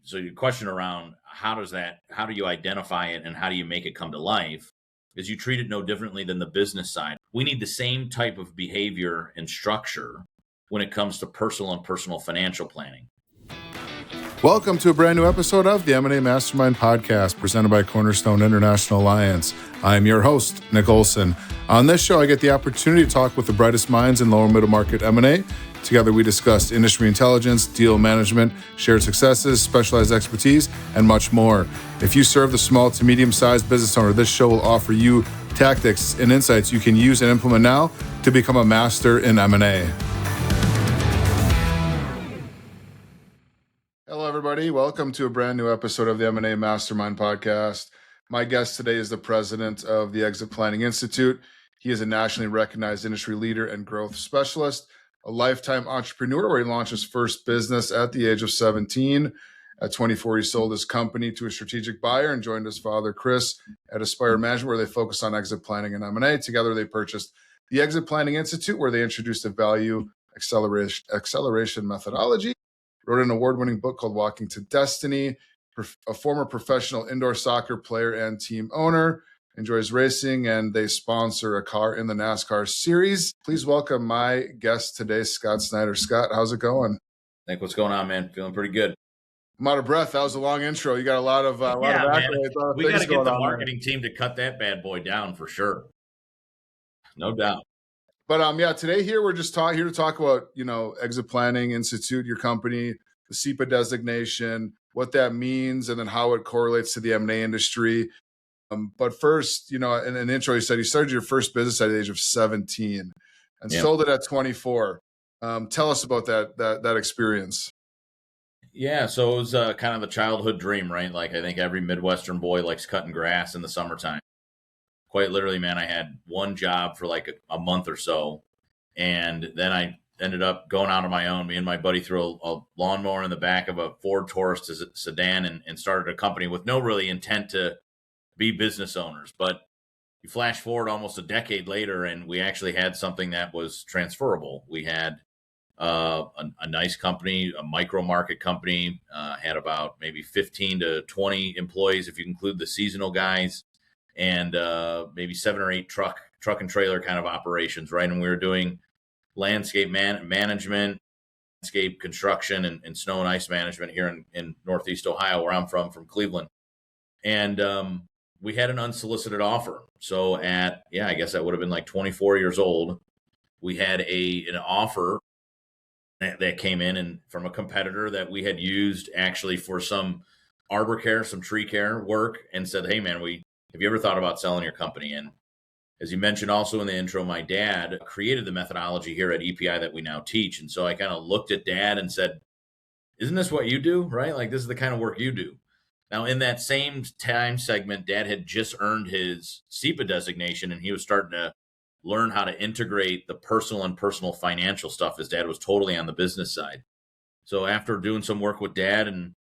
so your question around how do you identify it and how do you make it come to life is you treat it no differently than the business side. We need the same type of behavior and structure when it comes to personal and personal financial planning. Welcome to a brand new episode of the M&A Mastermind podcast presented by Cornerstone International Alliance. I'm your host, Nick Olson. On this show, I get the opportunity to talk with the brightest minds in lower middle market M&A. Together, we discuss industry intelligence, deal management, shared successes, specialized expertise, and much more. If you serve the small to medium-sized business owner, this show will offer you tactics and insights you can use and implement now to become a master in M&A. Hello, everybody. Welcome to a brand new episode of the M&A Mastermind podcast. My guest today is the president of the Exit Planning Institute. He is a nationally recognized industry leader and growth specialist, a lifetime entrepreneur where he launched his first business at the age of 17. At 24, he sold his company to a strategic buyer and joined his father, Chris, at Aspire Management, where they focus on exit planning and M&A. Together, they purchased the Exit Planning Institute, where they introduced a value acceleration methodology, wrote an award-winning book called Walking to Destiny, a former professional indoor soccer player and team owner, enjoys racing, and they sponsor a car in the NASCAR series. Please welcome my guest today, Scott Snider. Scott, how's it going? Nick, what's going on, man? Feeling pretty good. I'm out of breath. That was a long intro. You got a lot of accolades. We got to get the marketing team to cut that bad boy down for sure. No doubt. But today here we're just here to talk about, Exit Planning Institute, your company, the CEPA designation, what that means, and then how it correlates to the M&A industry. But first, in an intro, you said you started your first business at the age of 17 and sold it at 24. Tell us about that experience. Yeah, so it was kind of the childhood dream, right? Like I think every Midwestern boy likes cutting grass in the summertime. Quite literally, man, I had one job for like a month or so. And then I ended up going out on my own. Me and my buddy threw a lawnmower in the back of a Ford Taurus sedan and started a company with no really intent to be business owners. But you flash forward almost a decade later, and we actually had something that was transferable. We had a nice company, a micro market company, had about maybe 15 to 20 employees if you include the seasonal guys, and maybe 7 or 8 truck and trailer kind of operations, right? And we were doing landscape management, landscape construction, and snow and ice management here in Northeast Ohio, where I'm from Cleveland. And we had an unsolicited offer. So I guess that would have been like 24 years old. We had an offer that came in and from a competitor that we had used actually for some arbor care, some tree care work, and said, "Hey man, have you ever thought about selling your company?" And as you mentioned also in the intro, my dad created the methodology here at EPI that we now teach. And so I kind of looked at Dad and said, "Isn't this what you do, right? Like this is the kind of work you do." Now, in that same time segment, Dad had just earned his CEPA designation, and he was starting to learn how to integrate the personal and personal financial stuff. His dad was totally on the business side. So after doing some work with Dad, and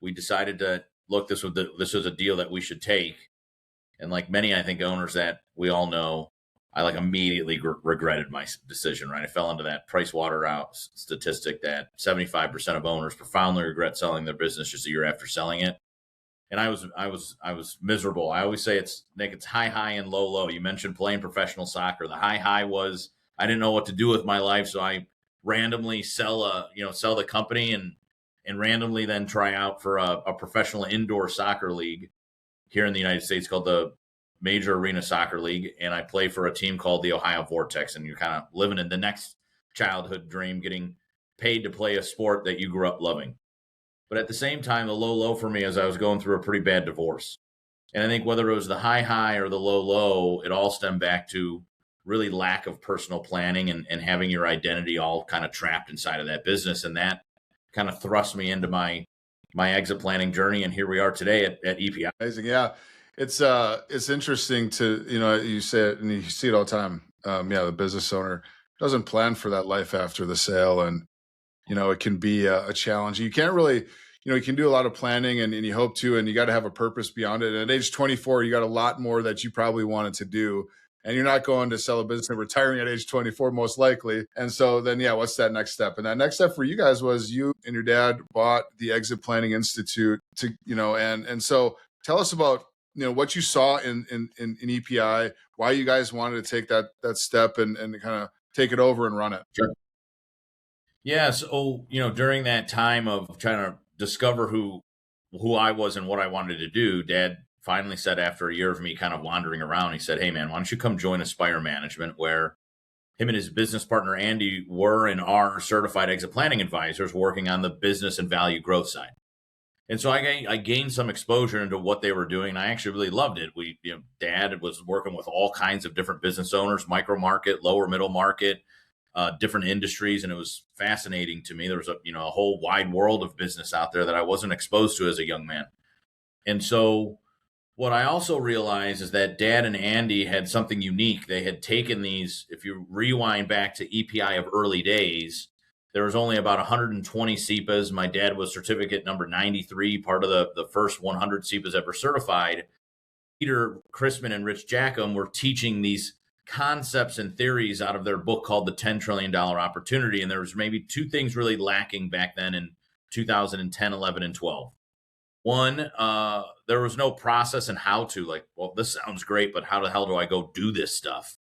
we decided to look, this was a deal that we should take. And like many, I think, owners that we all know, I immediately regretted my decision, right? I fell into that Price Waterhouse statistic that 75% of owners profoundly regret selling their business just a year after selling it. And I was miserable. I always say it's high and low. You mentioned playing professional soccer. The high was I didn't know what to do with my life, so I randomly sell the company and randomly then try out for a professional indoor soccer league here in the United States called the Major Arena Soccer League, and I play for a team called the Ohio Vortex. And you're kind of living in the next childhood dream, getting paid to play a sport that you grew up loving. But at the same time, the low for me is I was going through a pretty bad divorce. And I think whether it was the high or the low, it all stemmed back to really lack of personal planning and having your identity all kind of trapped inside of that business. And that kind of thrust me into my exit planning journey. And here we are today at EPI. Amazing. Yeah. It's interesting to, you say it and you see it all the time. The business owner doesn't plan for that life after the sale. And, it can be a challenge. You can't really, you can do a lot of planning and you hope to, and you got to have a purpose beyond it. And at age 24, you got a lot more that you probably wanted to do and you're not going to sell a business and retiring at age 24, most likely. And so then, yeah, what's that next step? And that next step for you guys was you and your dad bought the Exit Planning Institute to, and so tell us about, what you saw in EPI, why you guys wanted to take that step and kind of take it over and run it. Sure. Yeah. So, during that time of trying to discover who I was and what I wanted to do, Dad finally said, after a year of me kind of wandering around, he said, "Hey man, why don't you come join Aspire Management," where him and his business partner, Andy, were and are certified exit planning advisors working on the business and value growth side. And so I gained some exposure into what they were doing. And I actually really loved it. Dad was working with all kinds of different business owners, micro market, lower middle market, different industries. And it was fascinating to me. There was a whole wide world of business out there that I wasn't exposed to as a young man. And so what I also realized is that Dad and Andy had something unique. They had taken these, if you rewind back to EPI of early days, there was only about 120 CEPAs. My dad was certificate number 93, part of the first 100 CEPAs ever certified. Peter Chrisman and Rich Jackham were teaching these concepts and theories out of their book called The $10 Trillion Opportunity. And there was maybe two things really lacking back then in 2010, 11, and 12. One, there was no process and how to, like, well, this sounds great, but how the hell do I go do this stuff?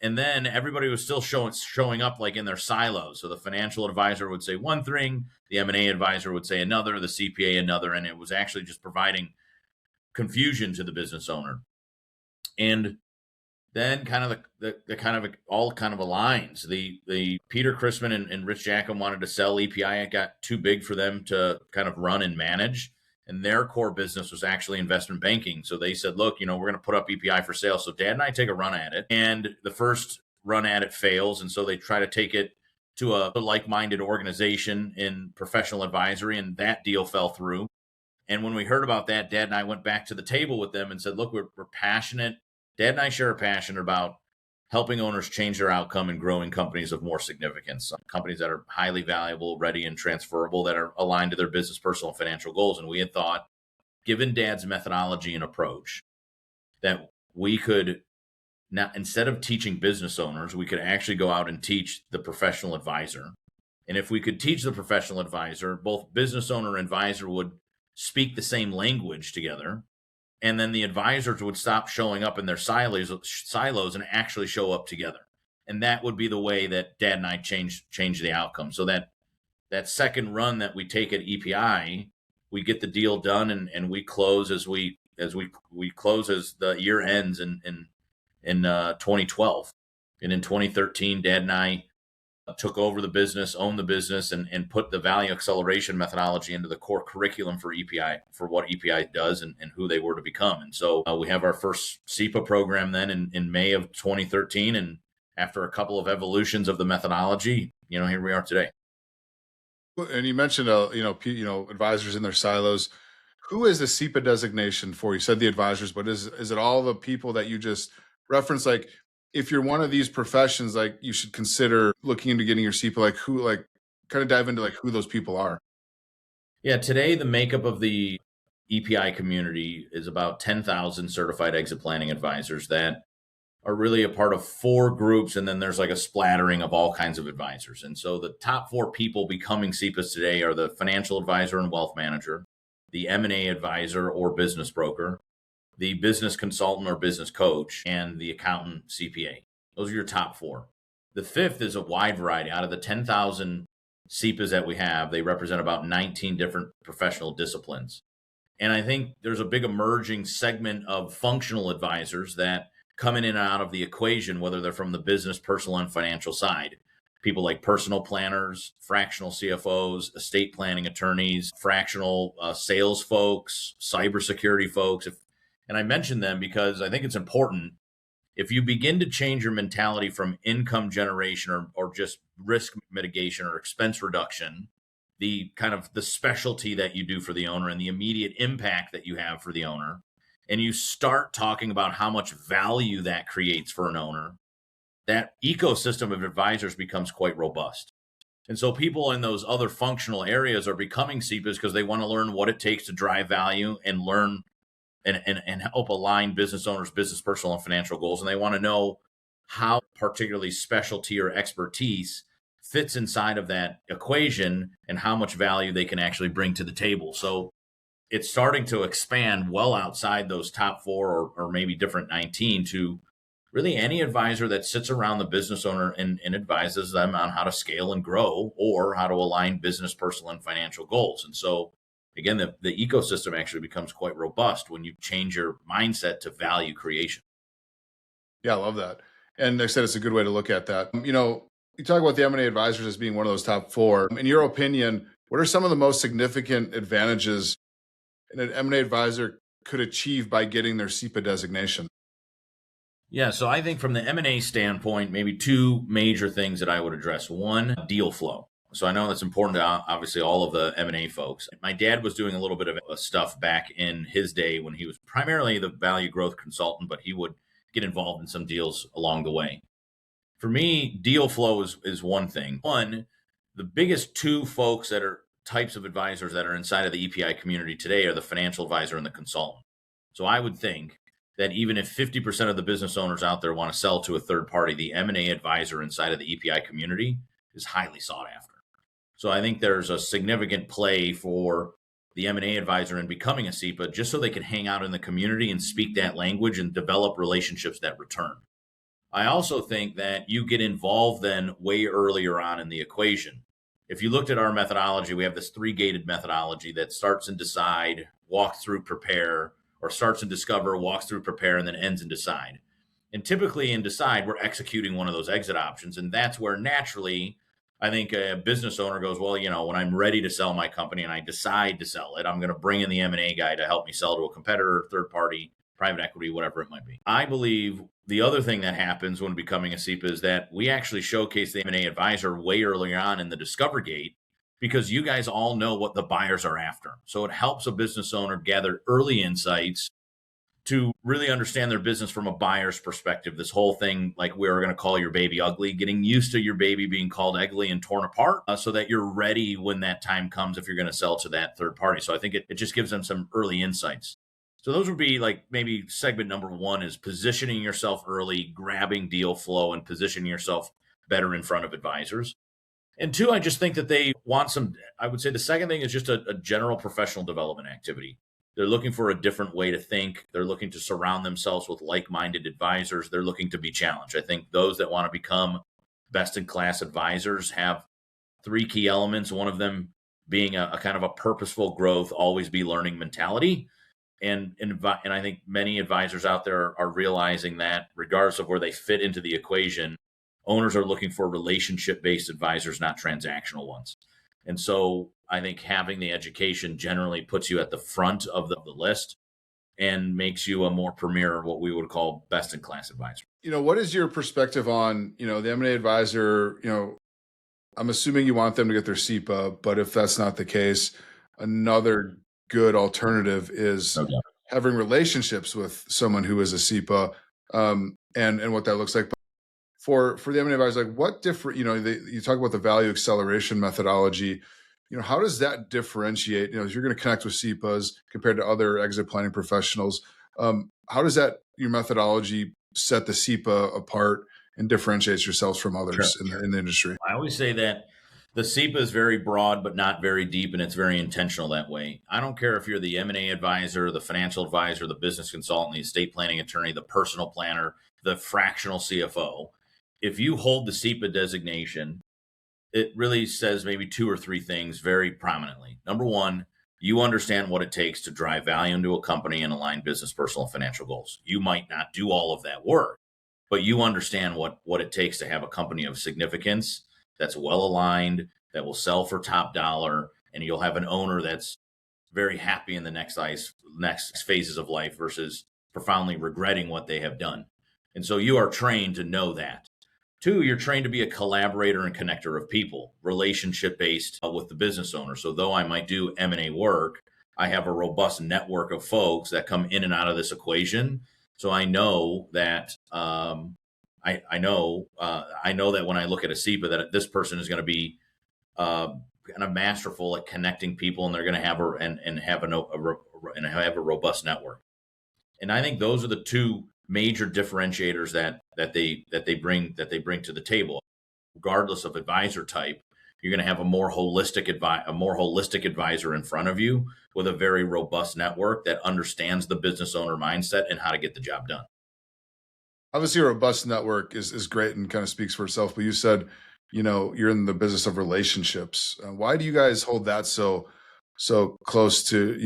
And then everybody was still showing up like in their silos. So the financial advisor would say one thing, the M&A advisor would say another, the CPA another, and it was actually just providing confusion to the business owner. And then kind of the kind of all kind of aligns. The Peter Chrisman and Rich Jackham wanted to sell EPI. It got too big for them to kind of run and manage. And their core business was actually investment banking. So they said, look, we're going to put up EPI for sale. So Dad and I take a run at it. And the first run at it fails. And so they try to take it to a like-minded organization in professional advisory. And that deal fell through. And when we heard about that, Dad and I went back to the table with them and said, look, we're passionate. Dad and I share a passion about helping owners change their outcome and growing companies of more significance, companies that are highly valuable, ready, and transferable, that are aligned to their business, personal, and financial goals. And we had thought, given Dad's methodology and approach, that we could, now, instead of teaching business owners, we could actually go out and teach the professional advisor. And if we could teach the professional advisor, both business owner and advisor would speak the same language together. And then the advisors would stop showing up in their silos and actually show up together. And that would be the way that Dad and I change the outcome. So that second run that we take at EPI, we get the deal done and we close as we close as the year ends in 2012. And in 2013, Dad and I took over the business, owned the business, and put the value acceleration methodology into the core curriculum for EPI, for what EPI does and who they were to become. And so we have our first CEPA program then in May of 2013. And after a couple of evolutions of the methodology, here we are today. And you mentioned, advisors in their silos. Who is the CEPA designation for? You said the advisors, but is it all the people that you just referenced? Like, if you're one of these professions, like, you should consider looking into getting your CEPA, like who, like, kind of dive into like who those people are. Yeah, today the makeup of the EPI community is about 10,000 certified exit planning advisors that are really a part of 4 groups. And then there's like a splattering of all kinds of advisors. And so the top 4 people becoming CEPAs today are the financial advisor and wealth manager, the M&A advisor or business broker, the business consultant or business coach, and the accountant CPA. Those are your top 4. The 5th is a wide variety. Out of the 10,000 CEPAs that we have, they represent about 19 different professional disciplines. And I think there's a big emerging segment of functional advisors that come in and out of the equation, whether they're from the business, personal, and financial side. People like personal planners, fractional CFOs, estate planning attorneys, fractional sales folks, cybersecurity folks. And I mention them because I think it's important. If you begin to change your mentality from income generation or just risk mitigation or expense reduction, the kind of the specialty that you do for the owner and the immediate impact that you have for the owner, and you start talking about how much value that creates for an owner, that ecosystem of advisors becomes quite robust. And so people in those other functional areas are becoming CEPAs because they want to learn what it takes to drive value and learn and help align business owners' business, personal, and financial goals. And they want to know how particularly specialty or expertise fits inside of that equation and how much value they can actually bring to the table. So it's starting to expand well outside those top four or maybe different 19 to really any advisor that sits around the business owner and advises them on how to scale and grow or how to align business, personal, and financial goals. And so, again, the ecosystem actually becomes quite robust when you change your mindset to value creation. Yeah, I love that. And like I said, it's a good way to look at that. You talk about the M&A advisors as being one of those top four. In your opinion, what are some of the most significant advantages an M&A advisor could achieve by getting their CEPA designation? Yeah, so I think from the M&A standpoint, maybe two major things that I would address. One, deal flow. So I know that's important to obviously all of the M&A folks. My dad was doing a little bit of stuff back in his day when he was primarily the value growth consultant, but he would get involved in some deals along the way. For me, deal flow is one thing. One, the biggest two folks that are types of advisors that are inside of the EPI community today are the financial advisor and the consultant. So I would think that even if 50% of the business owners out there want to sell to a third party, the M&A advisor inside of the EPI community is highly sought after. So I think there's a significant play for the M&A advisor in becoming a CEPA just so they can hang out in the community and speak that language and develop relationships that return. I also think that you get involved then way earlier on in the equation. If you looked at our methodology, we have this 3-gated methodology that starts and decide, walk through, prepare, or starts and discover, walks through, prepare, and then ends and decide. And typically in decide, we're executing one of those exit options. And that's where naturally, I think a business owner goes, well, when I'm ready to sell my company and I decide to sell it, I'm going to bring in the M&A guy to help me sell to a competitor, third party, private equity, whatever it might be. I believe the other thing that happens when becoming a CEPA is that we actually showcase the M&A advisor way early on in the discover gate because you guys all know what the buyers are after. So it helps a business owner gather early insights to really understand their business from a buyer's perspective. This whole thing, like we're going to call your baby ugly, getting used to your baby being called ugly and torn apart so that you're ready when that time comes if you're going to sell to that third party. So I think it just gives them some early insights. So those would be like maybe segment number one is positioning yourself early, grabbing deal flow and positioning yourself better in front of advisors. And two, I just think that they want I would say the second thing is just a general professional development activity. They're looking for a different way to think. They're looking to surround themselves with like-minded advisors. They're looking to be challenged. I think those that want to become best-in-class advisors have three key elements. One of them being a kind of a purposeful growth, always be learning mentality. And I think many advisors out there are realizing that regardless of where they fit into the equation, owners are looking for relationship-based advisors, not transactional ones. And so I think having the education generally puts you at the front of the list and makes you a more premier, what we would call best-in-class advisor. What is your perspective on, the M&A advisor? I'm assuming you want them to get their CEPA, but if that's not the case, another good alternative is having relationships with someone who is a CEPA, and what that looks like. But for the M&A advisor, like what different, you talk about the value acceleration methodology. How does that differentiate? If you're going to connect with CEPAs compared to other exit planning professionals, how does your methodology set the CEPA apart and differentiates yourselves from others in the industry? I always say that the CEPA is very broad, but not very deep, and it's very intentional that way. I don't care if you're the M&A advisor, the financial advisor, the business consultant, the estate planning attorney, the personal planner, the fractional CFO. If you hold the CEPA designation, it really says maybe two or three things very prominently. Number one, you understand what it takes to drive value into a company and align business, personal, and financial goals. You might not do all of that work, but you understand what it takes to have a company of significance that's well aligned, that will sell for top dollar, and you'll have an owner that's very happy in the next phases of life versus profoundly regretting what they have done. And so you are trained to know that. Two, you're trained to be a collaborator and connector of people, relationship-based with the business owner. So though I might do M&A work, I have a robust network of folks that come in and out of this equation. So I know that I know that when I look at a CEPA, that this person is going to be kind of masterful at connecting people, and they're going to have have a robust network. And I think those are the two major differentiators that they bring to the table. Regardless of advisor type, you're going to have a more holistic advisor in front of you with a very robust network that understands the business owner mindset and how to get the job done. Obviously, a robust network is great and kind of speaks for itself. But you said, you're in the business of relationships. Why do you guys hold that so close to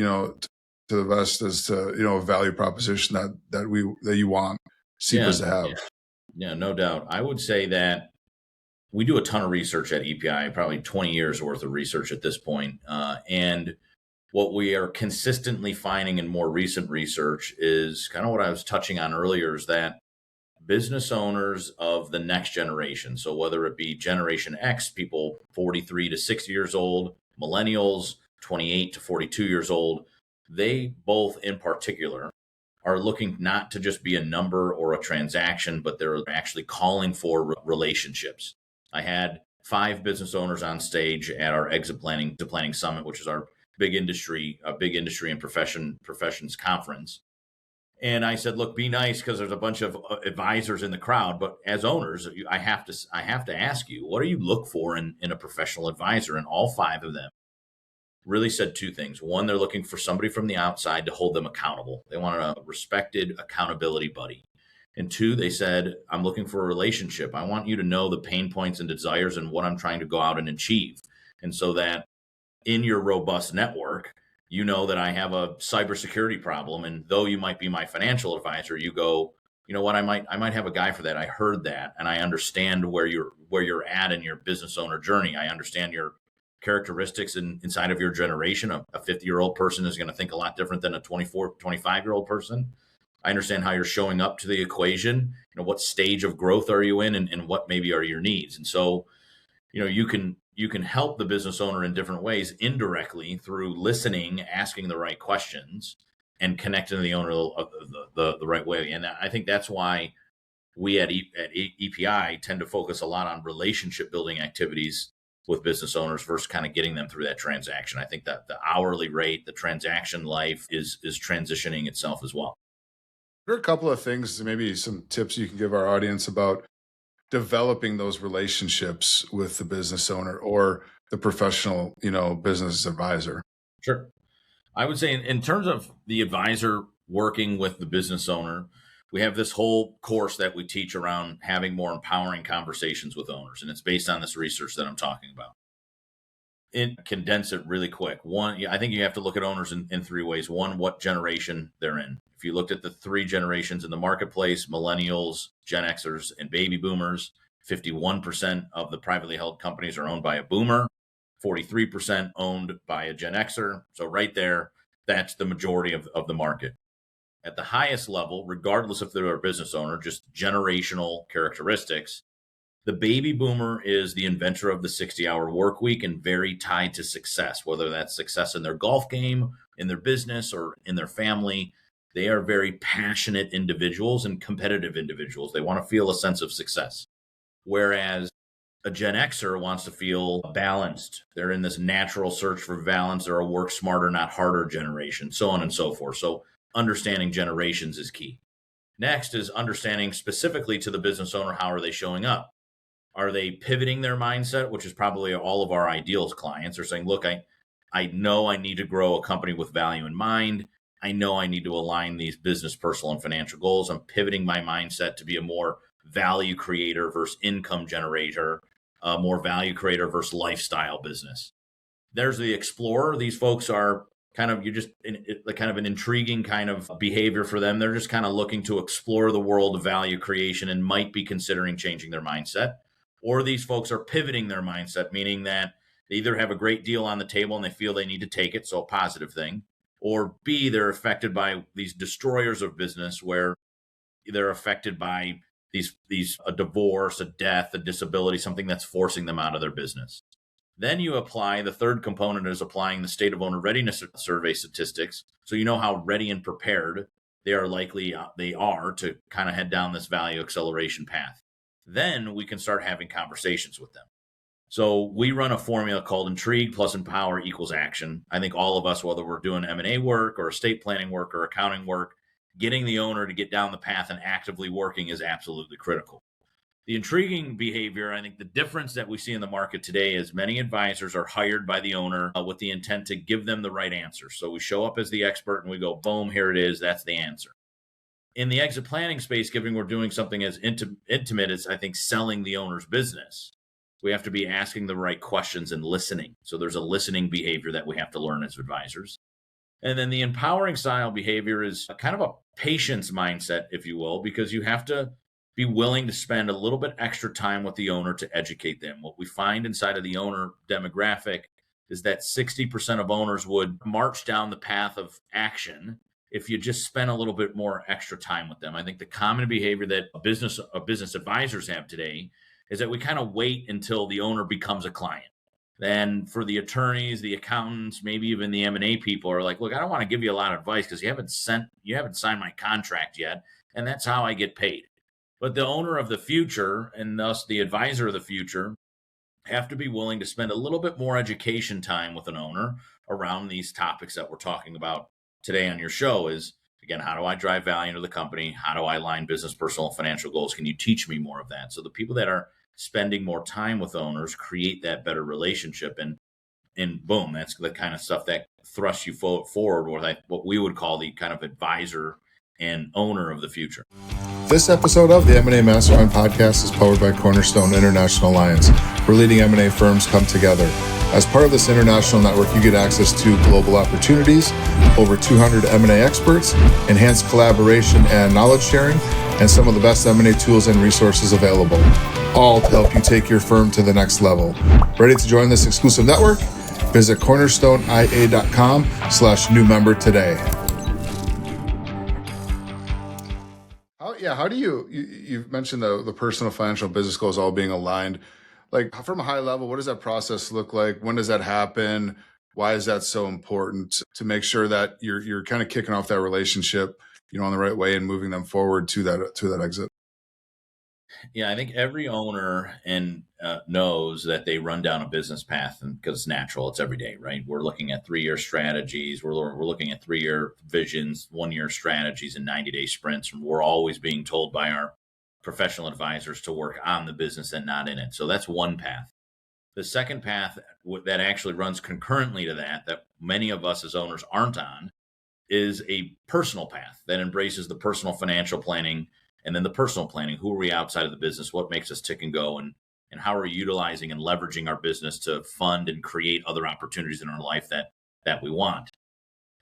to the vest as to a value proposition that you want Yeah, CEPAs to have? yeah, no doubt. I would say that we do a ton of research at EPI, probably 20 years worth of research at this point. And what we are consistently finding in more recent research is kind of what I was touching on earlier, is that business owners of the next generation, so whether it be Generation X, people 43 to 60 years old, millennials, 28 to 42 years old, they both in particular are looking not to just be a number or a transaction, but they're actually calling for relationships. I had 5 business owners on stage at our exit planning summit, which is our big industry and professions conference. And I said, look, be nice, because there's a bunch of advisors in the crowd. But as owners, I have to ask you, what do you look for in a professional advisor? And all 5 of them really said 2 things. One, they're looking for somebody from the outside to hold them accountable. They want a respected accountability buddy. And 2, they said, I'm looking for a relationship. I want you to know the pain points and desires and what I'm trying to go out and achieve. And so that in your robust network, you know that I have a cybersecurity problem. And though you might be my financial advisor, you go, you know what, I might have a guy for that. I heard that, and I understand where you're at in your business owner journey. I understand your characteristics inside of your generation. A 50-year-old person is going to think a lot different than a 24, 25-year-old person. I understand how you're showing up to the equation. What stage of growth are you in, and what maybe are your needs? And so, you can help the business owner in different ways, indirectly through listening, asking the right questions, and connecting to the owner the right way. And I think that's why we at EPI tend to focus a lot on relationship building activities with business owners versus kind of getting them through that transaction. I think that the hourly rate, the transaction life is transitioning itself as well. There are a couple of things, maybe some tips you can give our audience about developing those relationships with the business owner or the professional, business advisor. Sure. I would say in terms of the advisor working with the business owner, we have this whole course that we teach around having more empowering conversations with owners. And it's based on this research that I'm talking about. And condense it really quick. One, I think you have to look at owners in 3 ways. One, what generation they're in. If you looked at the 3 generations in the marketplace, millennials, Gen Xers, and baby boomers, 51% of the privately held companies are owned by a boomer, 43% owned by a Gen Xer. So right there, that's the majority of the market. At the highest level, regardless if they're a business owner, just generational characteristics, the baby boomer is the inventor of the 60-hour work week and very tied to success, whether that's success in their golf game, in their business, or in their family. They are very passionate individuals and competitive individuals. They want to feel a sense of success. Whereas a Gen Xer wants to feel balanced. They're in this natural search for balance. They're a work smarter, not harder generation, so on and so forth. So understanding generations is key. Next is understanding specifically to the business owner, how are they showing up? Are they pivoting their mindset, which is probably all of our ideals clients are saying, look, I know I need to grow a company with value in mind. I know I need to align these business, personal, and financial goals. I'm pivoting my mindset to be a more value creator versus income generator, a more value creator versus lifestyle business. There's the explorer. These folks are kind of, kind of an intriguing kind of behavior for them. They're just kind of looking to explore the world of value creation and might be considering changing their mindset. Or these folks are pivoting their mindset, meaning that they either have a great deal on the table and they feel they need to take it, so a positive thing, or B, they're affected by these destroyers of business where they're affected by a divorce, a death, a disability, something that's forcing them out of their business. Then you apply, the third component is applying the state of owner readiness survey statistics. So you know how ready and prepared they are to kind of head down this value acceleration path. Then we can start having conversations with them. So we run a formula called intrigue plus empower equals action. I think all of us, whether we're doing M&A work or estate planning work or accounting work, getting the owner to get down the path and actively working is absolutely critical. The intriguing behavior, I think the difference that we see in the market today is many advisors are hired by the owner with the intent to give them the right answer. So we show up as the expert and we go, boom, here it is. That's the answer. In the exit planning space, given we're doing something as intimate as, I think, selling the owner's business, we have to be asking the right questions and listening. So there's a listening behavior that we have to learn as advisors. And then the empowering style behavior is kind of a patience mindset, if you will, because you have to be willing to spend a little bit extra time with the owner to educate them. What we find inside of the owner demographic is that 60% of owners would march down the path of action if you just spend a little bit more extra time with them. I think the common behavior that business advisors have today is that we kind of wait until the owner becomes a client. Then for the attorneys, the accountants, maybe even the M&A people are like, look, I don't want to give you a lot of advice because you haven't signed my contract yet, and that's how I get paid. But the owner of the future, and thus the advisor of the future, have to be willing to spend a little bit more education time with an owner around these topics that we're talking about today on your show. Is, again, how do I drive value to the company? How do I align business, personal, and financial goals? Can you teach me more of that? So the people that are spending more time with owners create that better relationship. And boom, that's the kind of stuff that thrusts you forward with what we would call the kind of advisor and owner of the future. This episode of the M&A Mastermind podcast is powered by Cornerstone International Alliance, where leading M&A firms come together. As part of this international network, you get access to global opportunities, over 200 M&A experts, enhanced collaboration and knowledge sharing, and some of the best M&A tools and resources available, all to help you take your firm to the next level. Ready to join this exclusive network? Visit cornerstoneia.com/new member today. How do you've mentioned the personal, financial, business goals all being aligned. Like, from a high level, what does that process look like? When does that happen? Why is that so important to make sure that you're kind of kicking off that relationship, on the right way and moving them forward to that exit? Yeah, I think every owner knows that they run down a business path, and because it's natural, it's every day, right? We're looking at 3-year strategies. We're looking at 3-year visions, 1-year strategies, and 90-day sprints. And we're always being told by our professional advisors to work on the business and not in it. So that's one path. The second path that actually runs concurrently to that many of us as owners aren't on, is a personal path that embraces the personal financial planning. And then the personal planning, who are we outside of the business? What makes us tick and go? And how are we utilizing and leveraging our business to fund and create other opportunities in our life that we want?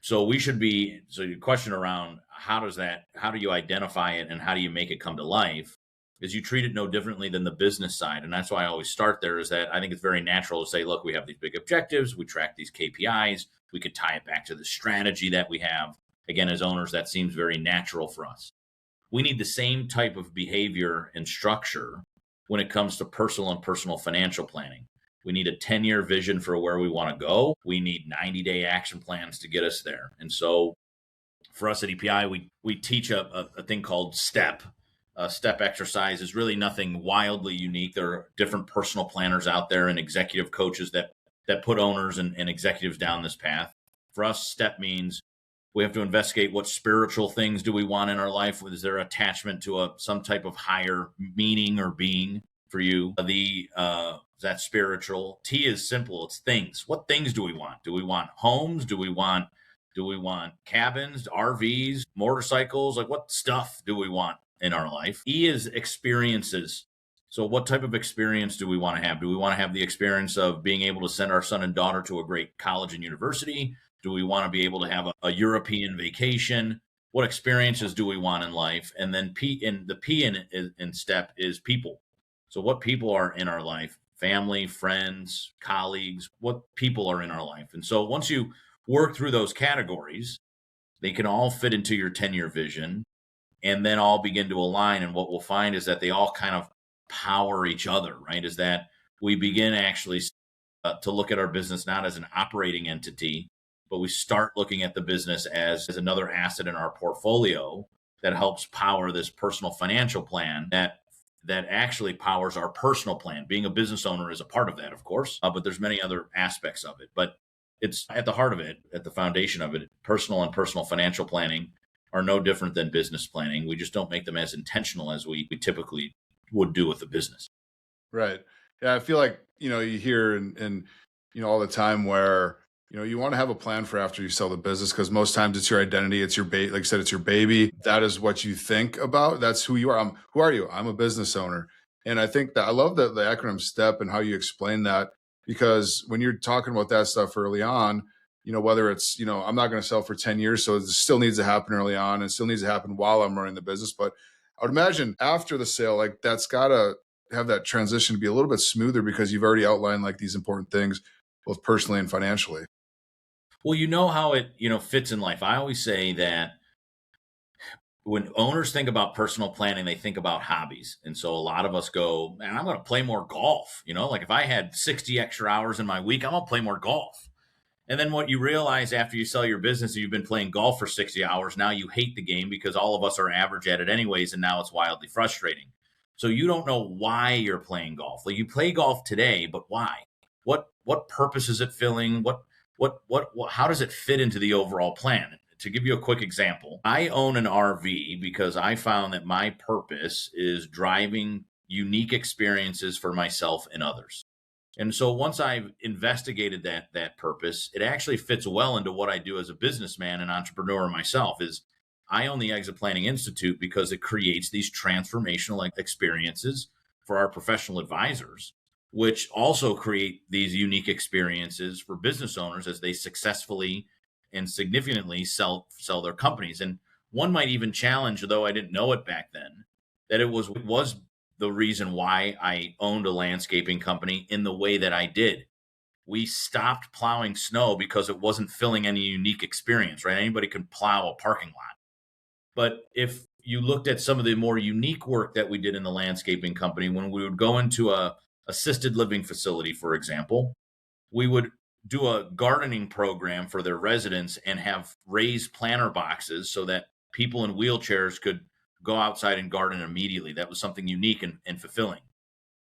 So your question around how do you identify it and how do you make it come to life, is you treat it no differently than the business side. And that's why I always start there, is that I think it's very natural to say, look, we have these big objectives. We track these KPIs. We could tie it back to the strategy that we have. Again, as owners, that seems very natural for us. We need the same type of behavior and structure when it comes to personal financial planning. We need a 10-year vision for where we want to go. We need 90-day action plans to get us there. And so for us at EPI, we teach a thing called STEP. STEP exercise is really nothing wildly unique. There are different personal planners out there and executive coaches that put owners and executives down this path. For us, STEP means we have to investigate what spiritual things do we want in our life. Is there attachment to some type of higher meaning or being for you? That's spiritual. T is simple. It's things. What things do we want? Do we want homes? Do we want cabins, RVs, motorcycles? Like, what stuff do we want in our life? E is experiences. So what type of experience do we want to have? Do we want to have the experience of being able to send our son and daughter to a great college and university? Do we want to be able to have a European vacation? What experiences do we want in life? And then the P in STEP is people. So what people are in our life? Family, friends, colleagues, what people are in our life. And so once you work through those categories, they can all fit into your 10-year vision and then all begin to align. And what we'll find is that they all kind of power each other, right? Is that we begin actually to look at our business not as an operating entity, but we start looking at the business as another asset in our portfolio that helps power this personal financial plan that actually powers our personal plan. Being a business owner is a part of that, of course, but there's many other aspects of it. But it's at the heart of it, at the foundation of it, personal financial planning are no different than business planning. We just don't make them as intentional as we typically would do with a business. Right. Yeah, I feel like, you hear and all the time where, you want to have a plan for after you sell the business because most times it's your identity, it's your like I said, it's your baby. That is what you think about. That's who you are. Who are you? I'm a business owner. And I think that I love the acronym STEP and how you explain that because when you're talking about that stuff early on, whether it's, I'm not going to sell for 10 years, so it still needs to happen early on and still needs to happen while I'm running the business. But I would imagine after the sale, like that's gotta have that transition to be a little bit smoother because you've already outlined like these important things, both personally and financially. Well, you know how it, fits in life. I always say that when owners think about personal planning, they think about hobbies. And so a lot of us go, man, I'm going to play more golf. Like if I had 60 extra hours in my week, I'm going to play more golf. And then what you realize after you sell your business, you've been playing golf for 60 hours. Now you hate the game because all of us are average at it anyways. And now it's wildly frustrating. So you don't know why you're playing golf. Like you play golf today, but why? What purpose is it filling? What how does it fit into the overall plan? To give you a quick example, I own an RV because I found that my purpose is driving unique experiences for myself and others. And so once I've investigated that purpose, it actually fits well into what I do as a businessman and entrepreneur myself is I own the Exit Planning Institute because it creates these transformational experiences for our professional advisors, which also create these unique experiences for business owners as they successfully and significantly sell their companies. And one might even challenge, though I didn't know it back then, that it was the reason why I owned a landscaping company in the way that I did. We stopped plowing snow because it wasn't filling any unique experience, right? Anybody can plow a parking lot. But if you looked at some of the more unique work that we did in the landscaping company, when we would go into a assisted living facility, for example, we would do a gardening program for their residents and have raised planter boxes so that people in wheelchairs could go outside and garden immediately. That was something unique and fulfilling.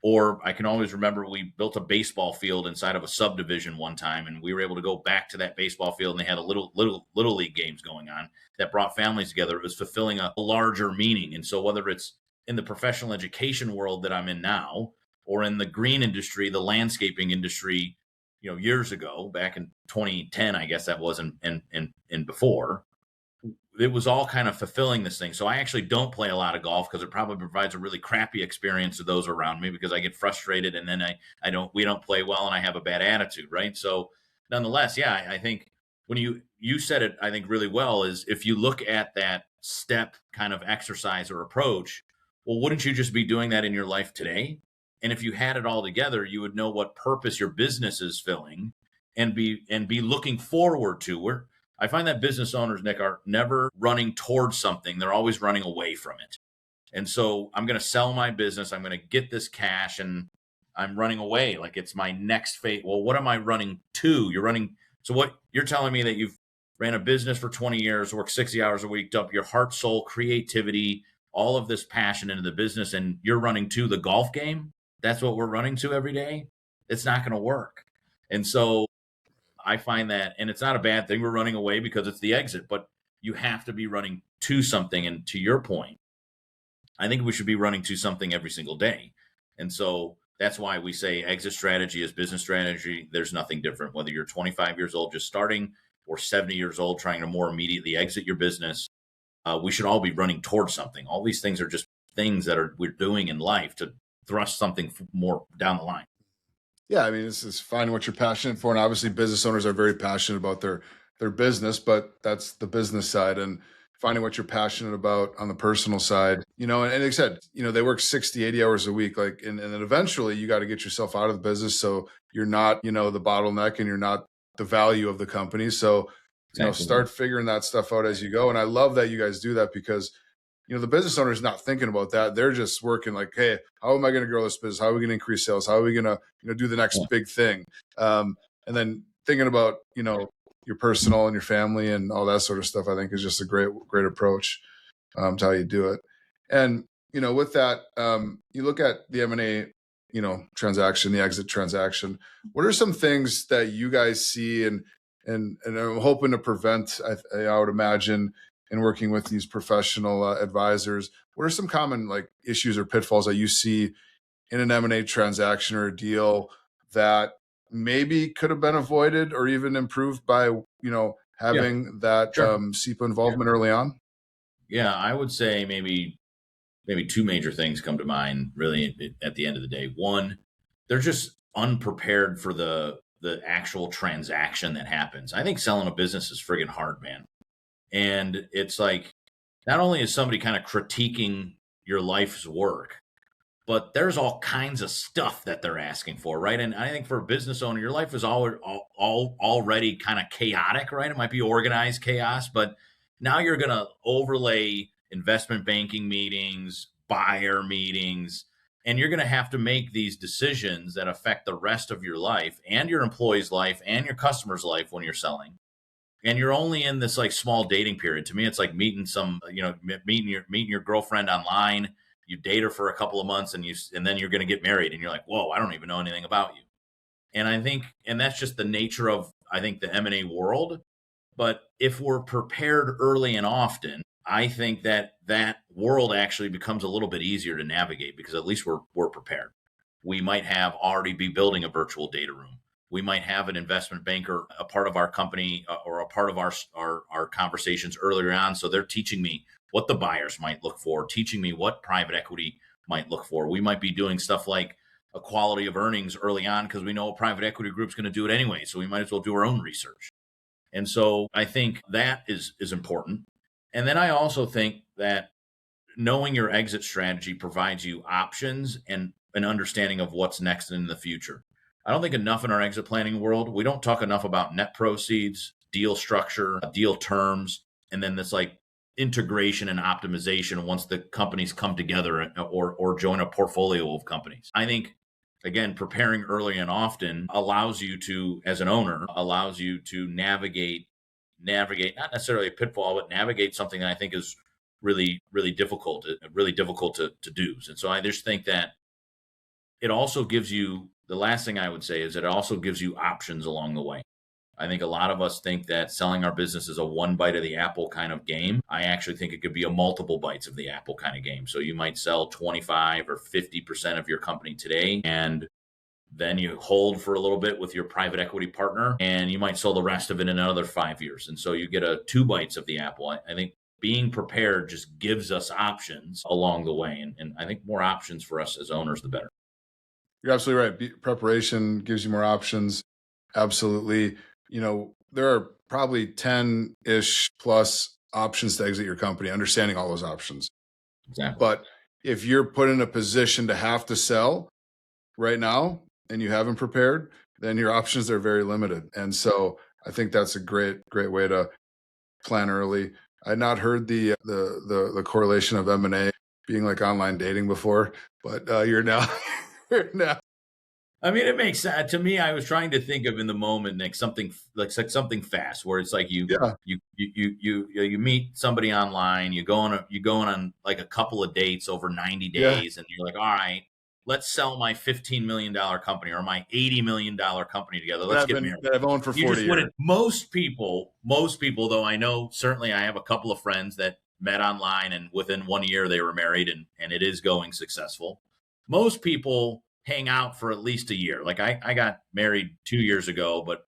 Or I can always remember we built a baseball field inside of a subdivision one time, and we were able to go back to that baseball field, and they had a little league games going on that brought families together. It was fulfilling a larger meaning. And so whether it's in the professional education world that I'm in now, or in the green industry, the landscaping industry, years ago, back in 2010, I guess that was, and before, it was all kind of fulfilling this thing. So I actually don't play a lot of golf because it probably provides a really crappy experience to those around me because I get frustrated and then we don't play well and I have a bad attitude. Right. So nonetheless, yeah, I think when you said it, I think really well is if you look at that step kind of exercise or approach, well, wouldn't you just be doing that in your life today? And if you had it all together, you would know what purpose your business is filling and be looking forward to where I find that business owners, Nick, are never running towards something. They're always running away from it. And so I'm going to sell my business. I'm going to get this cash and I'm running away. Like it's my next fate. Well, what am I running to? So what you're telling me that you've ran a business for 20 years, worked 60 hours a week, dump your heart, soul, creativity, all of this passion into the business, and you're running to the golf game. That's what we're running to every day. It's not going to work. And so I find that, and it's not a bad thing. We're running away because it's the exit, but you have to be running to something. And to your point, I think we should be running to something every single day. And so that's why we say exit strategy is business strategy. There's nothing different, whether you're 25 years old just starting or 70 years old trying to more immediately exit your business. We should all be running towards something. All these things are just things that we're doing in life to thrust something more down the line. Yeah, I mean, this is finding what you're passionate for, and obviously, business owners are very passionate about their business, but that's the business side, and finding what you're passionate about on the personal side, and like I said, they work 60, 80 hours a week, like, and then eventually you got to get yourself out of the business so you're not, the bottleneck and you're not the value of the company. So, Exactly. start figuring that stuff out as you go. And I love that you guys do that because the business owner is not thinking about that. They're just working like, hey, how am I going to grow this business? How are we going to increase sales? How are we going to, do the next big thing? And then thinking about, your personal and your family and all that sort of stuff, I think is just a great approach to how you do it. And, with that, you look at the M&A, transaction, the exit transaction. What are some things that you guys see and I'm hoping to prevent, I would imagine, in working with these professional advisors, what are some common like issues or pitfalls that you see in an M&A transaction or a deal that maybe could have been avoided or even improved by, Yeah, having that sure. CEPA involvement early on? Yeah, I would say maybe two major things come to mind really at the end of the day. One, they're just unprepared for the actual transaction that happens. I think selling a business is friggin' hard, man. And it's like not only is somebody kind of critiquing your life's work, but there's all kinds of stuff that they're asking for, right? And I think for a business owner, your life is already kind of chaotic, right? It might be organized chaos, but now you're going to overlay investment banking meetings, buyer meetings, and you're going to have to make these decisions that affect the rest of your life and your employee's life and your customer's life when you're selling. And you're only in this like small dating period. To me, it's like meeting meeting your girlfriend online. You date her for a couple of months, and then you're going to get married, and you're like, whoa, I don't even know anything about you. And I think, and that's just the nature of I think the M&A world. But if we're prepared early and often, I think that world actually becomes a little bit easier to navigate because at least we're prepared. We might have already be building a virtual data room. We might have an investment banker, a part of our company or a part of our conversations earlier on. So they're teaching me what the buyers might look for, teaching me what private equity might look for. We might be doing stuff like a quality of earnings early on because we know a private equity group's going to do it anyway. So we might as well do our own research. And so I think that is important. And then I also think that knowing your exit strategy provides you options and an understanding of what's next in the future. I don't think enough in our exit planning world. We don't talk enough about net proceeds, deal structure, deal terms, and then this like integration and optimization once the companies come together or join a portfolio of companies. I think again, preparing early and often allows you to, as an owner, allows you to navigate not necessarily a pitfall, but navigate something that I think is really difficult, to do. And so I just think that it also gives you the last thing I would say is it also gives you options along the way. I think a lot of us think that selling our business is a one bite of the apple kind of game. I actually think it could be a multiple bites of the apple kind of game. So you might sell 25 or 50% of your company today, and then you hold for a little bit with your private equity partner, and you might sell the rest of it in another 5 years. And so you get a two bites of the apple. I think being prepared just gives us options along the way. And I think more options for us as owners, the better. You're absolutely right. Preparation gives you more options. Absolutely. There are probably 10-ish plus options to exit your company, understanding all those options. Exactly. But if you're put in a position to have to sell right now and you haven't prepared, then your options are very limited. And so I think that's a great way to plan early. I'd not heard the correlation of M&A being like online dating before, but you're now you're now. I mean, it makes sense to me. I was trying to think of in the moment like something fast, where it's like Yeah. you meet somebody online, you go on like a couple of dates over 90 Yeah. days, and you're like, all right, let's sell my $15 million company or my $80 million company together. Let's get married. That I've owned for You 40 just years. wouldn't. Most people, though, I know certainly I have a couple of friends that met online, and within 1 year they were married, and it is going successful. Most people hang out for at least a year. Like I got married 2 years ago, but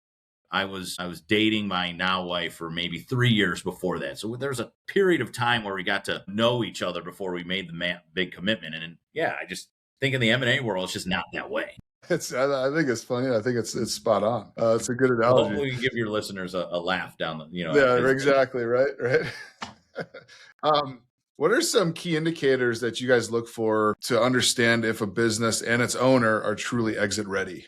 I was dating my now wife for maybe 3 years before that. So there's a period of time where we got to know each other before we made the big commitment. And yeah, I just think in the M&A world, it's just not that way. I think it's funny. I think it's spot on. It's a good Well, analogy. hopefully, we give your listeners a laugh down the Yeah, exactly. Right. What are some key indicators that you guys look for to understand if a business and its owner are truly exit ready?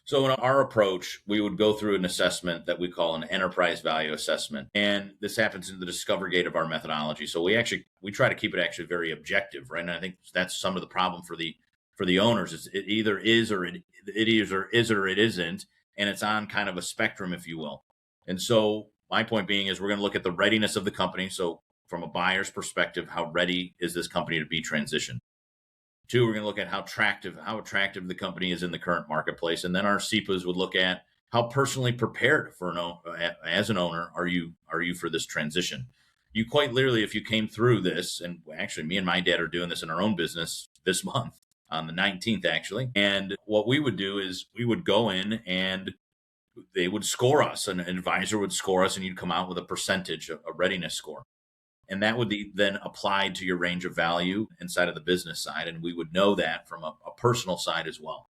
So in our approach, we would go through an assessment that we call an enterprise value assessment. And this happens in the discover gate of our methodology. So we try to keep it actually very objective, right? And I think that's some of the problem for the owners is it either is or it is or it isn't. And it's on kind of a spectrum, if you will. And so my point being is we're going to look at the readiness of the company. So from a buyer's perspective, how ready is this company to be transitioned? Two, we're going to look at how attractive the company is in the current marketplace. And then our CEPAs would look at how personally prepared as an owner are you for this transition? you quite literally, if you came through this, and actually me and my dad are doing this in our own business this month on the 19th, actually. And what we would do is we would go in and they would score us. An advisor would score us, and you'd come out with a percentage, a readiness score. And that would be then applied to your range of value inside of the business side. And we would know that from a personal side as well.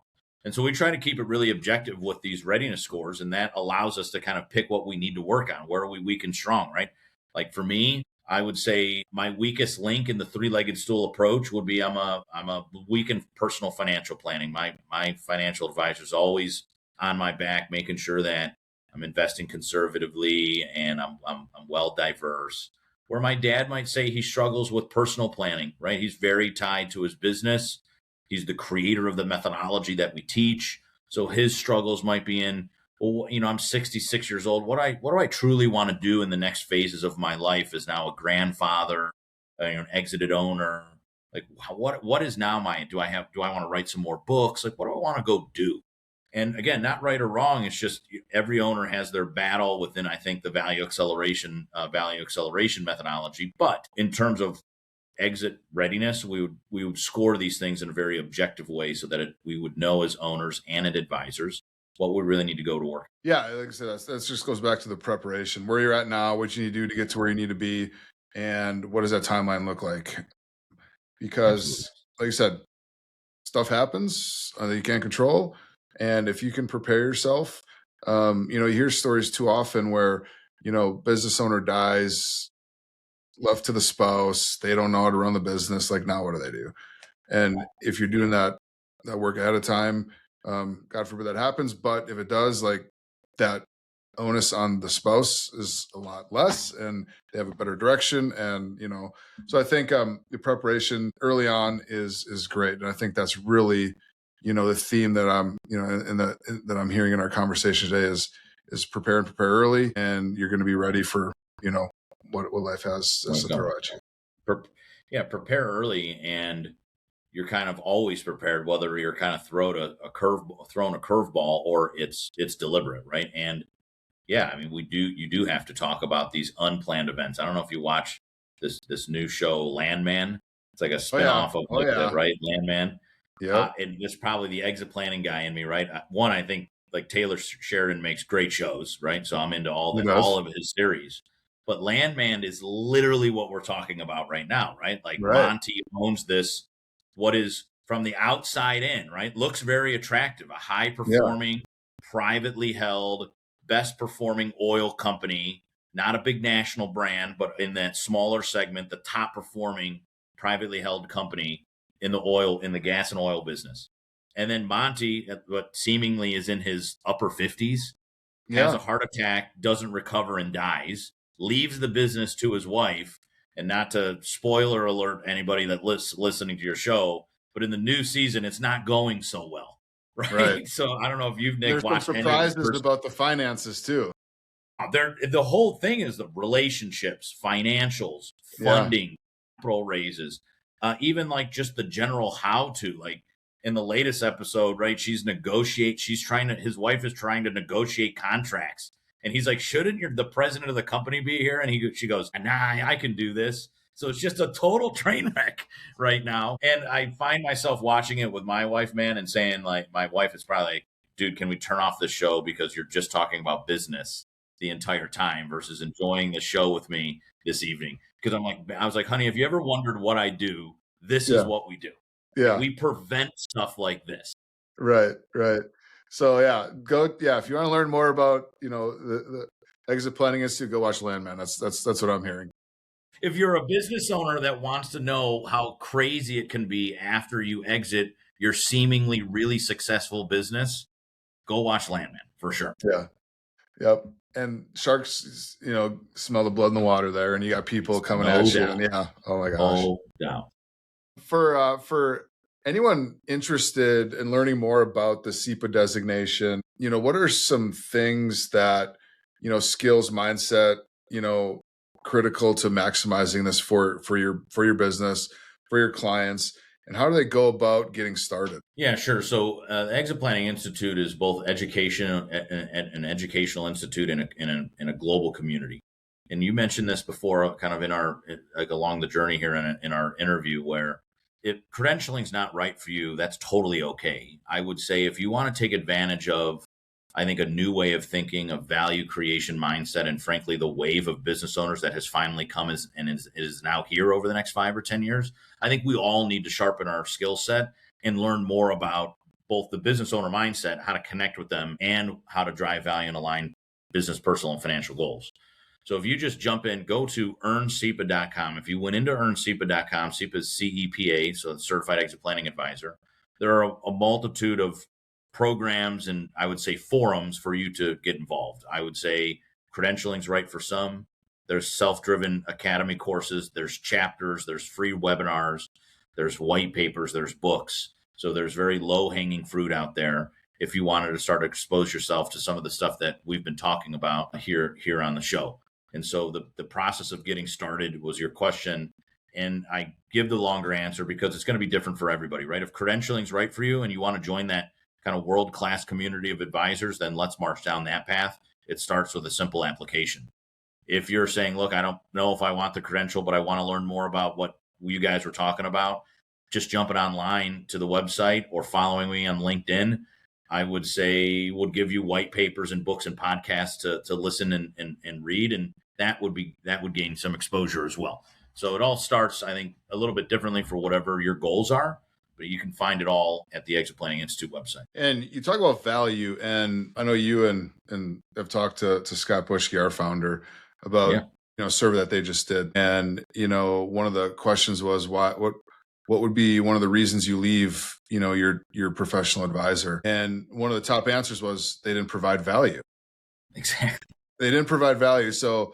And so we try to keep it really objective with these readiness scores. And that allows us to kind of pick what we need to work on. Where are we weak and strong, right? Like for me, I would say my weakest link in the three-legged stool approach would be I'm a weak in personal financial planning. My financial advisor is always on my back, making sure that I'm investing conservatively and I'm well diverse. Where my dad might say he struggles with personal planning, right? He's very tied to his business. He's the creator of the methodology that we teach. So his struggles might be in, well, I'm 66 years old. What do I truly want to do in the next phases of my life as now a grandfather, an exited owner? Like what is now do I want to write some more books? Like what do I want to go do? And again, not right or wrong. It's just every owner has their battle within, I think, the value acceleration methodology. But in terms of exit readiness, we would score these things in a very objective way so that we would know as owners and as advisors what we really need to go to work. Yeah, like I said, that just goes back to the preparation, where you're at now, what you need to do to get to where you need to be, and what does that timeline look like? Because, Absolutely. like you said, stuff happens that you can't control, and if you can prepare yourself, you hear stories too often where business owner dies, left to the spouse, they don't know how to run the business. Like now, what do they do? And if you're doing that work ahead of time, God forbid that happens, but if it does, like that onus on the spouse is a lot less, and they have a better direction. And so I think the preparation early on is great, and I think that's really the theme that I'm that I'm hearing in our conversation today is prepare and prepare early, and you're going to be ready for what life has to throw at you. Prepare early, and you're kind of always prepared, whether you're kind of thrown a curveball or it's deliberate, right? And yeah, I mean, you do have to talk about these unplanned events. I don't know if you watch this new show, Landman. It's like a spinoff of right, Landman. Yeah. And it's probably the exit planning guy in me, right? One, I think like Taylor Sheridan makes great shows, right? So I'm into all of his series. But Landman is literally what we're talking about right now, right? Like Monty owns this, what is from the outside in, right? Looks very attractive, a high performing, privately held, best performing oil company, not a big national brand, but in that smaller segment, the top performing privately held company in the gas and oil business. And then Monty, what seemingly is in his upper 50s, has a heart attack, doesn't recover and dies, leaves the business to his wife. And not to spoiler alert anybody that listening to your show, but in the new season, it's not going so well. Right. So I don't know if you've, Nick, there's watched some surprises about the finances too. The whole thing is the relationships, financials, funding, capital raises, even like just the general how to, like in the latest episode, right? His wife is trying to negotiate contracts. And he's like, shouldn't the president of the company be here? And she goes, nah, I can do this. So it's just a total train wreck right now. And I find myself watching it with my wife, man, and saying, like, my wife is probably like, dude, can we turn off the show because you're just talking about business the entire time versus enjoying the show with me this evening? Because I was like, honey, have you ever wondered what I do? This is what we do. Yeah. We prevent stuff like this. Right. So if you want to learn more about, the Exit Planning Institute, go watch Landman. That's what I'm hearing. If you're a business owner that wants to know how crazy it can be after you exit your seemingly really successful business, go watch Landman for sure. Yeah. Yep. And sharks, smell the blood in the water there, and you got people coming at you. And oh my gosh. No doubt. For anyone interested in learning more about the CEPA designation, what are some things that, skills, mindset, critical to maximizing this for your business, for your clients, and how do they go about getting started? Yeah, sure. So the Exit Planning Institute is both an educational institute in a global community. And you mentioned this before, kind of in our like along the journey here in our interview, where if credentialing is not right for you, that's totally okay. I would say if you want to take advantage of, I think, a new way of thinking, of value creation mindset, and frankly, the wave of business owners that has finally come and is now here over the next 5 or 10 years, I think we all need to sharpen our skill set and learn more about both the business owner mindset, how to connect with them, and how to drive value and align business, personal, and financial goals. So if you just jump in, go to earncepa.com. If you went into earncepa.com, CEPA is CEPA, so the Certified Exit Planning Advisor. There are a multitude of programs and I would say forums for you to get involved. I would say credentialing's right for some. There's self-driven academy courses, there's chapters, there's free webinars, there's white papers, there's books. So there's very low-hanging fruit out there if you wanted to start to expose yourself to some of the stuff that we've been talking about here on the show. And so the process of getting started was your question. And I give the longer answer because it's going to be different for everybody, right? If credentialing's right for you and you want to join that kind of world-class community of advisors, then let's march down that path. It starts with a simple application. If you're saying, look, I don't know if I want the credential, but I want to learn more about what you guys were talking about, just jumping online to the website or following me on LinkedIn, I would say would give you white papers and books and podcasts to listen and read. And that would gain some exposure as well. So it all starts, I think, a little bit differently for whatever your goals are, but you can find it all at the Exit Planning Institute website. And you talk about value, and I know you and have talked to Scott Bushke, our founder, about a survey that they just did. And one of the questions was what would be one of the reasons you leave your professional advisor? And one of the top answers was they didn't provide value. Exactly. They didn't provide value. So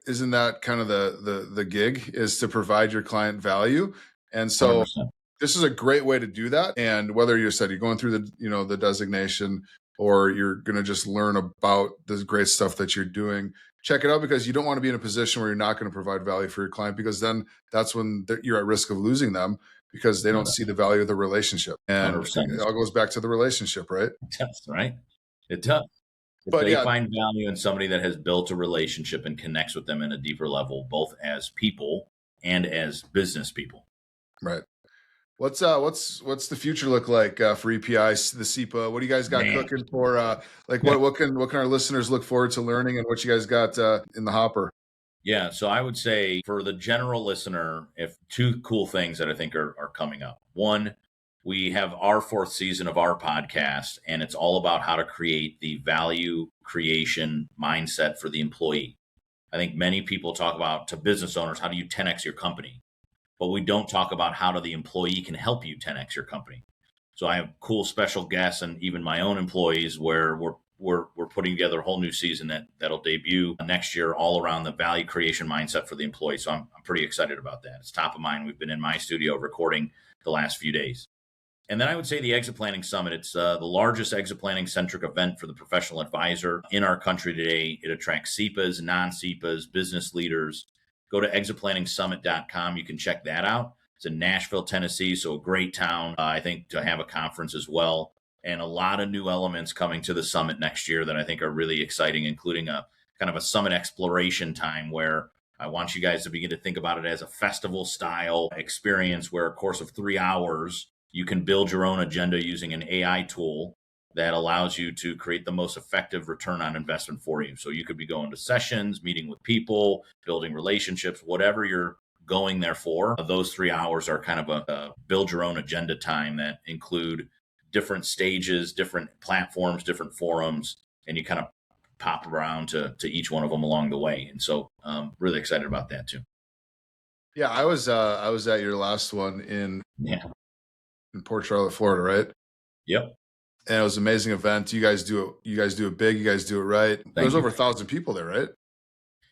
isn't that kind of the gig, is to provide your client value? And so 100%. This is a great way to do that. And whether you're going through the designation, or you're going to just learn about the great stuff that you're doing, check it out, because you don't want to be in a position where you're not going to provide value for your client, because then that's when you're at risk of losing them, because they don't see the value of the relationship. And 100%. it all goes back to the relationship, right? It does, right? It does. If they find value in somebody that has built a relationship and connects with them in a deeper level, both as people and as business people. Right. What's the future look like for EPI, the CEPA? What do you guys got cooking for? What can our listeners look forward to learning, and what you guys got in the hopper? Yeah, so I would say for the general listener, if two cool things that I think are coming up. One, we have our 4th season of our podcast, and it's all about how to create the value creation mindset for the employee. I think many people talk about, to business owners, how do you 10x your company? But we don't talk about how the employee can help you 10x your company. So I have cool special guests and even my own employees where we're putting together a whole new season that'll debut next year, all around the value creation mindset for the employee. So I'm pretty excited about that. It's top of mind. We've been in my studio recording the last few days. And then I would say the Exit Planning Summit. It's the largest exit planning centric event for the professional advisor in our country today. It attracts CEPAs, non-CEPAs, business leaders. Go to exitplanningsummit.com. You can check that out. It's in Nashville, Tennessee, so a great town, I think, to have a conference as well. And a lot of new elements coming to the summit next year that I think are really exciting, including a kind of a summit exploration time where I want you guys to begin to think about it as a festival style experience where, a course of 3 hours, you can build your own agenda using an AI tool that allows you to create the most effective return on investment for you. So you could be going to sessions, meeting with people, building relationships, whatever you're going there for. Those 3 hours are kind of a build your own agenda time that include different stages, different platforms, different forums, and you kind of pop around to each one of them along the way. And so really excited about that too. Yeah, I was at your last one in Port Charlotte, Florida, right? Yep. And it was an amazing event. You guys do it big. You guys do it right. There's over 1,000 people there, right?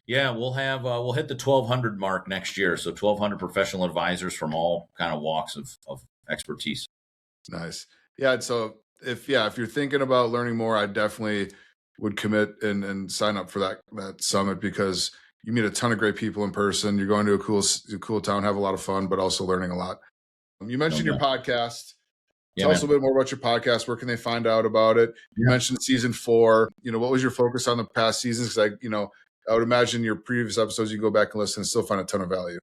Yeah, we'll have we'll hit the 1,200 mark next year. So 1,200 professional advisors from all kind of walks of expertise. Nice. Yeah. And so if you're thinking about learning more, I definitely would commit and sign up for that summit, because you meet a ton of great people in person. You're going to a cool town, have a lot of fun, but also learning a lot. You mentioned your podcast. Tell us a bit more about your podcast. Where can they find out about it? You mentioned season 4. What was your focus on the past seasons? Because I would imagine your previous episodes, you go back and listen and still find a ton of value.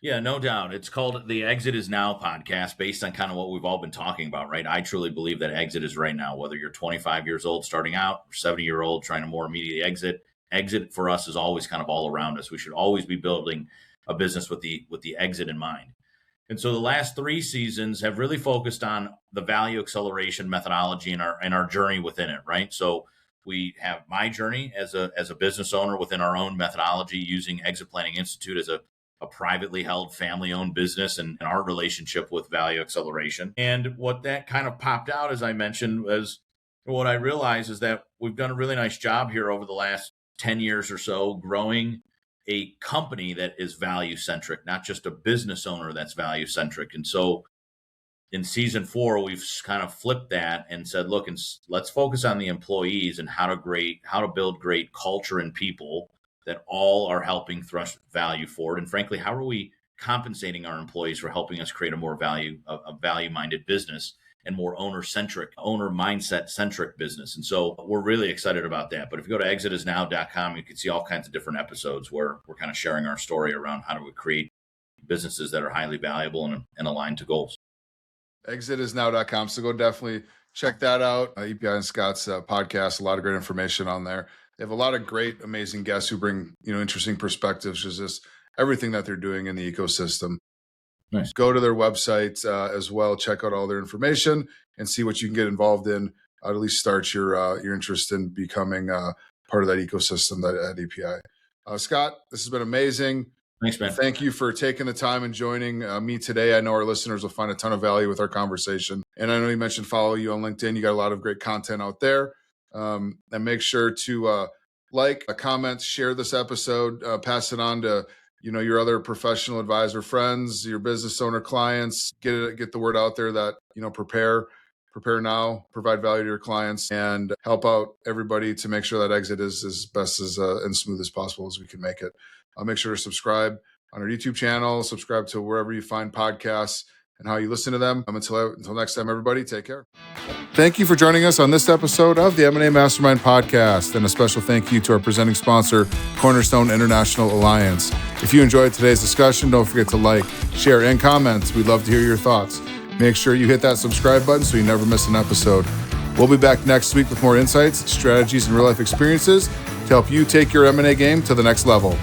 Yeah, no doubt. It's called the Exit Is Now podcast based on kind of what we've all been talking about, right? I truly believe that exit is right now, whether you're 25 years old starting out or 70-year-old trying to more immediately exit. Exit for us is always kind of all around us. We should always be building a business with the exit in mind. And so the last 3 seasons have really focused on the value acceleration methodology and our journey within it, right? So we have my journey as a business owner within our own methodology using Exit Planning Institute as a privately held family-owned business and our relationship with value acceleration. And what that kind of popped out, as I mentioned, was what I realized is that we've done a really nice job here over the last 10 years or so, growing a company that is value-centric, not just a business owner that's value-centric. And so in season 4, we've kind of flipped that and said, look, let's focus on the employees and how to build great culture and people that all are helping thrust value forward. And frankly, how are we compensating our employees for helping us create a more value-minded business and more owner mindset-centric business? And so we're really excited about that. But if you go to exitisnow.com, you can see all kinds of different episodes where we're kind of sharing our story around how do we create businesses that are highly valuable and aligned to goals. Exitisnow.com. So go definitely check that out. EPI and Scott's podcast, a lot of great information on there. They have a lot of great, amazing guests who bring, interesting perspectives, just everything that they're doing in the ecosystem. Nice. Go to their website as well, check out all their information and see what you can get involved in. At least start your interest in becoming part of that ecosystem at EPI. Scott, this has been amazing. Thanks, man. Thank you for taking the time and joining me today. I know our listeners will find a ton of value with our conversation. And I know you mentioned follow you on LinkedIn. You got a lot of great content out there. And make sure to like, comment, share this episode, pass it on to your other professional advisor friends, your business owner clients. Get the word out there that prepare now, provide value to your clients, and help out everybody to make sure that exit is as best as and smooth as possible as we can make it. Make sure to subscribe on our YouTube channel, subscribe to wherever you find podcasts and how you listen to them. Until next time, everybody, take care. Thank you for joining us on this episode of the M&A Mastermind podcast, and a special thank you to our presenting sponsor, Cornerstone International Alliance. If you enjoyed today's discussion, don't forget to like, share, and comment. We'd love to hear your thoughts. Make sure you hit that subscribe button so you never miss an episode. We'll be back next week with more insights, strategies, and real-life experiences to help you take your M&A game to the next level.